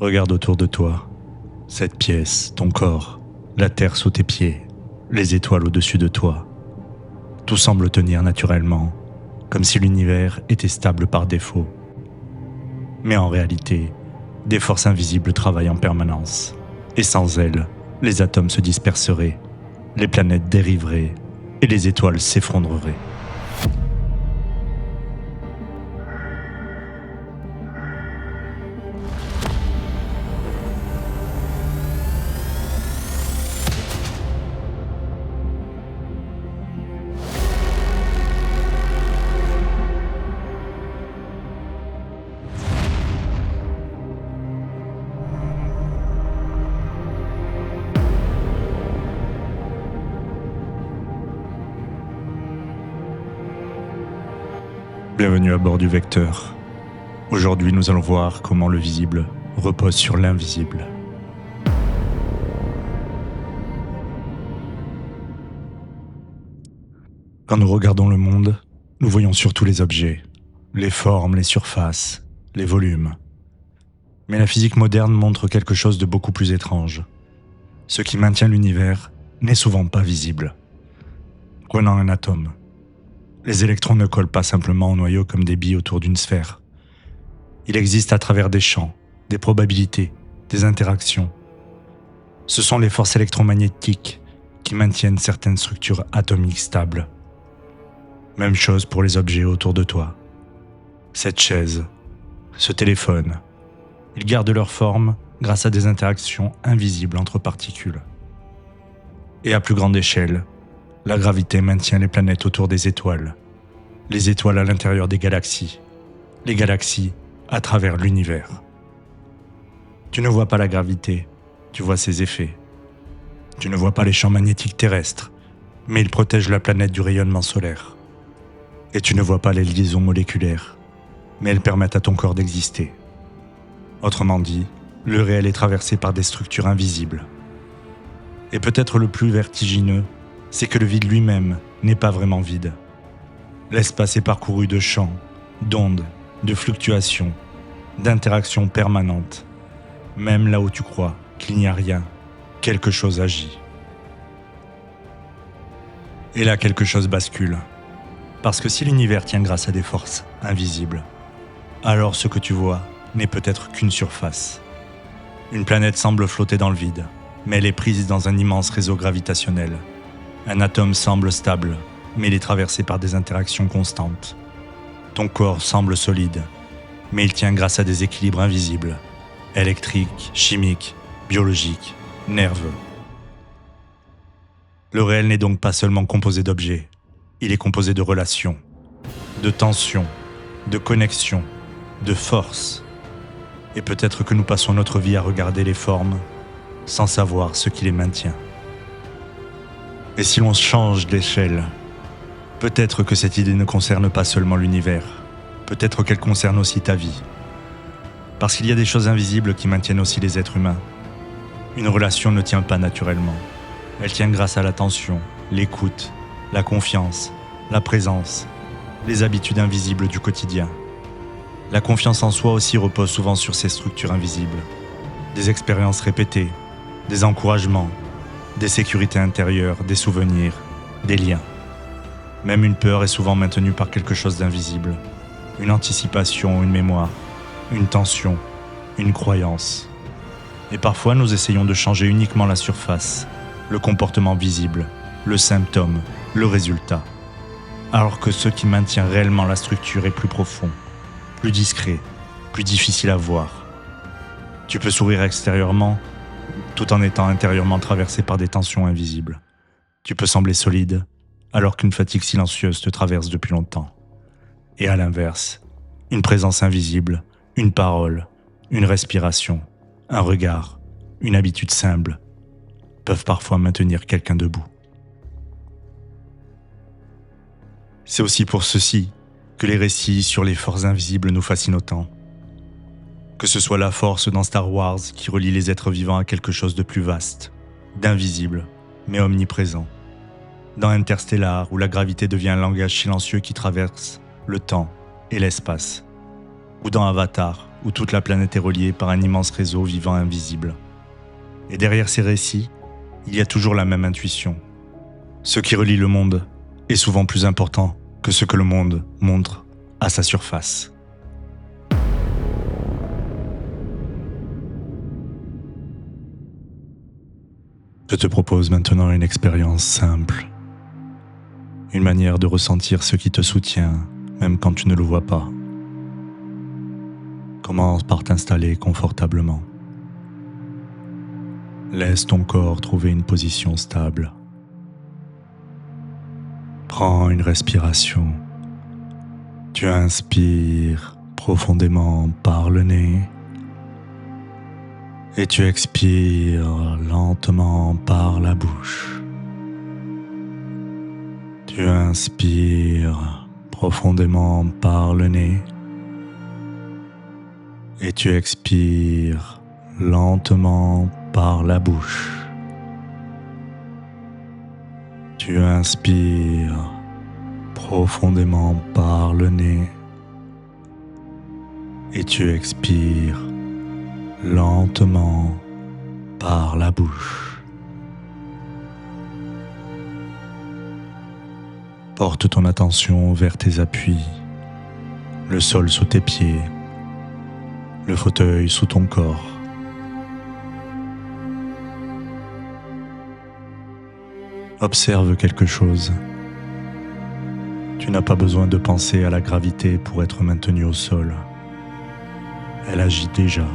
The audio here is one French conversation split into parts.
Regarde autour de toi. Cette pièce, ton corps, la terre sous tes pieds, les étoiles au-dessus de toi. Tout semble tenir naturellement, comme si l'univers était stable par défaut. Mais en réalité, des forces invisibles travaillent en permanence. Et sans elles, les atomes se disperseraient, les planètes dériveraient et les étoiles s'effondreraient. Bienvenue à bord du Vecteur. Aujourd'hui, nous allons voir comment le visible repose sur l'invisible. Quand nous regardons le monde, nous voyons surtout les objets, les formes, les surfaces, les volumes. Mais la physique moderne montre quelque chose de beaucoup plus étrange. Ce qui maintient l'univers n'est souvent pas visible. Prenons un atome. Les électrons ne collent pas simplement au noyau comme des billes autour d'une sphère. Il existe à travers des champs, des probabilités, des interactions. Ce sont les forces électromagnétiques qui maintiennent certaines structures atomiques stables. Même chose pour les objets autour de toi. Cette chaise, ce téléphone, ils gardent leur forme grâce à des interactions invisibles entre particules. Et à plus grande échelle, la gravité maintient les planètes autour des étoiles, les étoiles à l'intérieur des galaxies, les galaxies à travers l'univers. Tu ne vois pas la gravité, tu vois ses effets. Tu ne vois pas les champs magnétiques terrestres, mais ils protègent la planète du rayonnement solaire. Et tu ne vois pas les liaisons moléculaires, mais elles permettent à ton corps d'exister. Autrement dit, le réel est traversé par des structures invisibles. Et peut-être le plus vertigineux, c'est que le vide lui-même n'est pas vraiment vide. L'espace est parcouru de champs, d'ondes, de fluctuations, d'interactions permanentes. Même là où tu crois qu'il n'y a rien, quelque chose agit. Et là, quelque chose bascule. Parce que si l'univers tient grâce à des forces invisibles, alors ce que tu vois n'est peut-être qu'une surface. Une planète semble flotter dans le vide, mais elle est prise dans un immense réseau gravitationnel. Un atome semble stable, mais il est traversé par des interactions constantes. Ton corps semble solide, mais il tient grâce à des équilibres invisibles, électriques, chimiques, biologiques, nerveux. Le réel n'est donc pas seulement composé d'objets, il est composé de relations, de tensions, de connexions, de forces. Et peut-être que nous passons notre vie à regarder les formes sans savoir ce qui les maintient. Et si l'on change d'échelle, peut-être que cette idée ne concerne pas seulement l'univers, peut-être qu'elle concerne aussi ta vie. Parce qu'il y a des choses invisibles qui maintiennent aussi les êtres humains. Une relation ne tient pas naturellement. Elle tient grâce à l'attention, l'écoute, la confiance, la présence, les habitudes invisibles du quotidien. La confiance en soi aussi repose souvent sur ces structures invisibles. Des expériences répétées, des encouragements, des sécurités intérieures, des souvenirs, des liens. Même une peur est souvent maintenue par quelque chose d'invisible. Une anticipation, une mémoire, une tension, une croyance. Et parfois nous essayons de changer uniquement la surface, le comportement visible, le symptôme, le résultat. Alors que ce qui maintient réellement la structure est plus profond, plus discret, plus difficile à voir. Tu peux sourire extérieurement, tout en étant intérieurement traversé par des tensions invisibles. Tu peux sembler solide, alors qu'une fatigue silencieuse te traverse depuis longtemps. Et à l'inverse, une présence invisible, une parole, une respiration, un regard, une habitude simple, peuvent parfois maintenir quelqu'un debout. C'est aussi pour ceci que les récits sur les forces invisibles nous fascinent autant. Que ce soit la force dans Star Wars qui relie les êtres vivants à quelque chose de plus vaste, d'invisible, mais omniprésent. Dans Interstellar, où la gravité devient un langage silencieux qui traverse le temps et l'espace. Ou dans Avatar, où toute la planète est reliée par un immense réseau vivant invisible. Et derrière ces récits, il y a toujours la même intuition. Ce qui relie le monde est souvent plus important que ce que le monde montre à sa surface. Je te propose maintenant une expérience simple. Une manière de ressentir ce qui te soutient, même quand tu ne le vois pas. Commence par t'installer confortablement. Laisse ton corps trouver une position stable. Prends une respiration. Tu inspires profondément par le nez et tu expires lentement par la bouche. Tu inspires profondément par le nez et tu expires lentement par la bouche. Tu inspires profondément par le nez et tu expires lentement par la bouche. Porte ton attention vers tes appuis, le sol sous tes pieds, le fauteuil sous ton corps. Observe quelque chose. Tu n'as pas besoin de penser à la gravité pour être maintenu au sol. Elle agit déjà,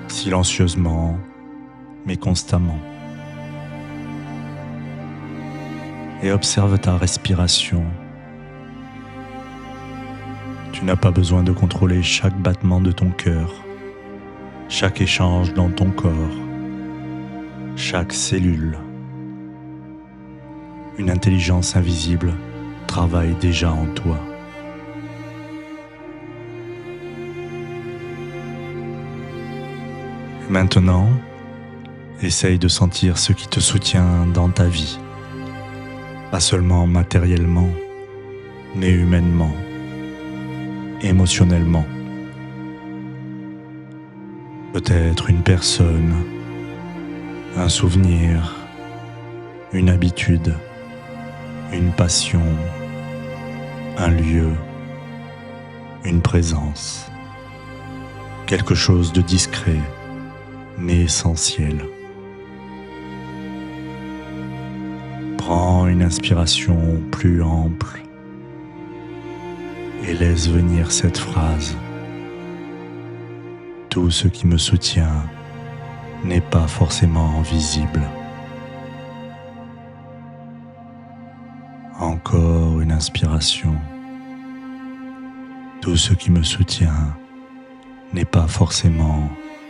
silencieusement, mais constamment. Et observe ta respiration. Tu n'as pas besoin de contrôler chaque battement de ton cœur, chaque échange dans ton corps, chaque cellule. Une intelligence invisible travaille déjà en toi. Maintenant, essaye de sentir ce qui te soutient dans ta vie, pas seulement matériellement, mais humainement, émotionnellement. Peut-être une personne, un souvenir, une habitude, une passion, un lieu, une présence, quelque chose de discret mais essentiel. Prends une inspiration plus ample et laisse venir cette phrase. Tout ce qui me soutient n'est pas forcément visible. Encore une inspiration. Tout ce qui me soutient n'est pas forcément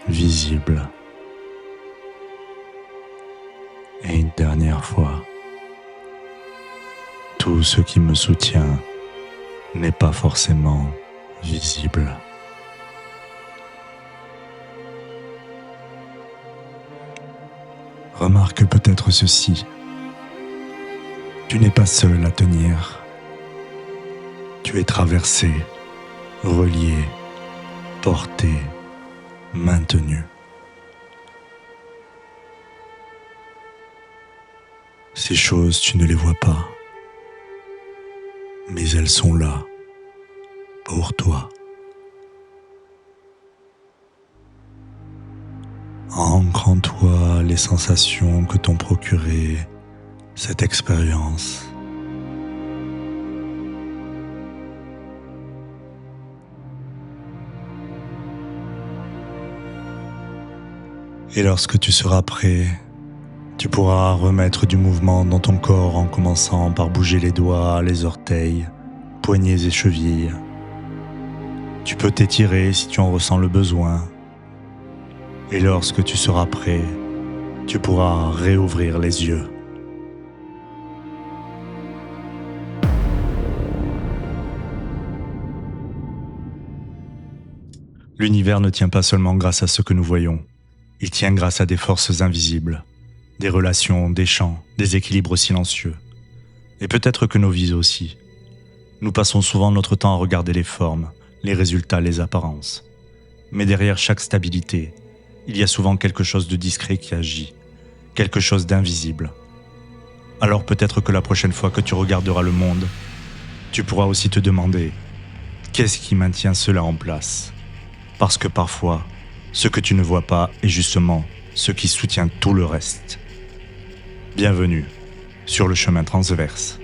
visible. Et une dernière fois. Tout ce qui me soutient n'est pas forcément visible. Remarque peut-être ceci. Tu n'es pas seul à tenir. Tu es traversé, relié, porté, maintenu. Ces choses, tu ne les vois pas, mais elles sont là, pour toi. Ancre en toi les sensations que t'ont procuré cette expérience. Et lorsque tu seras prêt, tu pourras remettre du mouvement dans ton corps en commençant par bouger les doigts, les orteils, poignets et chevilles. Tu peux t'étirer si tu en ressens le besoin. Et lorsque tu seras prêt, tu pourras réouvrir les yeux. L'univers ne tient pas seulement grâce à ce que nous voyons, il tient grâce à des forces invisibles, des relations, des chants, des équilibres silencieux. Et peut-être que nos vies aussi. Nous passons souvent notre temps à regarder les formes, les résultats, les apparences. Mais derrière chaque stabilité, il y a souvent quelque chose de discret qui agit, quelque chose d'invisible. Alors peut-être que la prochaine fois que tu regarderas le monde, tu pourras aussi te demander « Qu'est-ce qui maintient cela en place ?» Parce que parfois, ce que tu ne vois pas est justement ce qui soutient tout le reste. Bienvenue sur le chemin transverse.